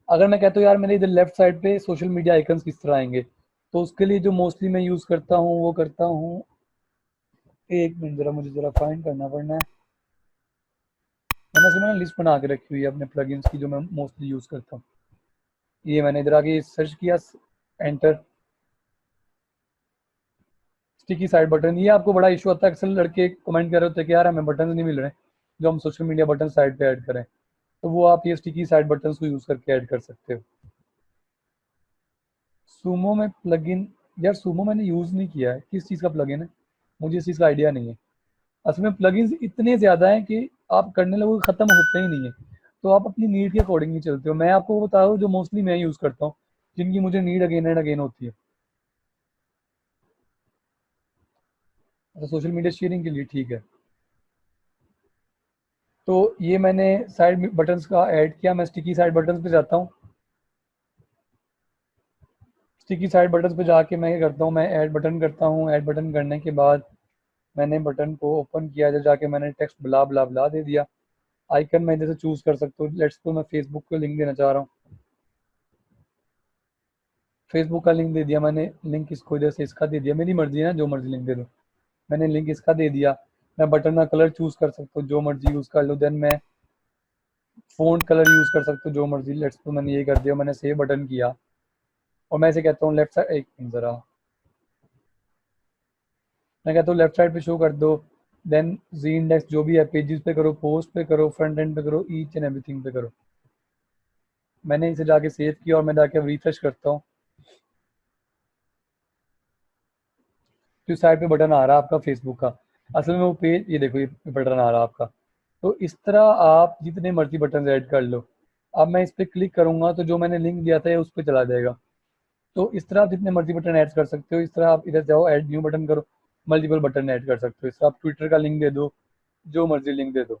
अगर मैं कहता हूँ यार मेरे इधर लेफ्ट साइड पे सोशल मीडिया आइकन्स किस तरह आएंगे, तो उसके लिए जो मोस्टली मैं यूज़ करता हूँ वो करता हूँ, एक मिनट ज़रा मुझे ज़रा फाइंड करना पड़ना है। मैंने असल में लिस्ट बना के रखी हुई है अपने प्लगइन्स की जो मैं मोस्टली यूज़ करता हूँ। ये मैंने इधर आके सर्च किया, एंटर, स्टिकी साइड बटन। ये आपको बड़ा इशू आता है, अक्सर लड़के कमेंट कर रहे होते हैं कि यार हमें बटन नहीं मिल रहे जो हम सोशल मीडिया बटन साइड पे ऐड करें। तो वो आप ये स्टिकी साइड बटन को यूज़ करके ऐड कर सकते हो। सूमो में प्लगइन, यार सूमो मैंने यूज़ नहीं किया है, किस चीज़ का प्लगइन है, मुझे इस चीज़ का आइडिया नहीं है। असल में प्लगइन्स इतने ज़्यादा हैं कि आप करने लगोगे ख़त्म होते ही नहीं है। तो आप अपनी नीड के अकॉर्डिंग ही चलते हो। मैं आपको वो बता रहा हूँ जो मोस्टली मैं यूज़ करता हूँ, जिनकी मुझे नीड अगेन एंड अगेन होती है। अच्छा, सोशल मीडिया शेयरिंग के लिए ठीक है। तो ये मैंने साइड बटन्स का ऐड किया। मैं स्टिकी साइड बटन्स पे जाता हूँ। स्टिकी साइड बटन्स पे जाके मैं क्या करता हूँ, मैं ऐड बटन करता हूँ। ऐड बटन करने के बाद मैंने बटन को ओपन किया, जब जाके मैंने टेक्स्ट ब्ला ब्ला ब्ला दे दिया। आइकन मैं जैसे चूज कर सकता हूँ। लेट्स तो मैं फेसबुक को लिंक देना चाह रहा हूँ, फेसबुक का लिंक दे दिया मैंने। लिंक इसको जैसे इसका दे दिया, मेरी मर्जी है ना, जो मर्जी लिंक दे दूँ। मैंने लिंक इसका दे दिया। मैं बटन का कलर चूज कर सकता हूँ, जो मर्जी यूज़ कर लो। देन मैं फ़ॉन्ट कलर यूज़ कर सकता हूँ, जो मर्जी। लेट्स तो मैंने ये कर दिया, मैंने सेव बटन किया। और मैं इसे कहता हूँ लेफ्ट साइड, एक मिनट ज़रा, मैं कहता हूँ लेफ्ट साइड पे शो कर दो। देन जी इंडेक्स जो भी है, पेजेस पे करो, पोस्ट पे करो, फ्रंट एंड पे करो, ईच एंड एवरीथिंग पे करो। मैंने इसे जाके सेव किया और मैं जाके रिफ्रेश करता हूँ, तो साइड पे बटन आ रहा है आपका फेसबुक का। असल में वो पेज, ये देखो, ये बटन आ रहा है आपका। तो इस तरह आप जितने मर्जी बटन ऐड कर लो। अब मैं इस पर क्लिक करूंगा तो जो मैंने लिंक दिया था ये उस पर चला जाएगा। तो इस तरह आप जितने मर्जी बटन ऐड कर सकते हो। इस तरह आप इधर जाओ, ऐड न्यू बटन करो, मल्टीपल बटन ऐड कर सकते हो। इस तरह आप ट्विटर का लिंक दे दो, जो मर्जी लिंक दे दो।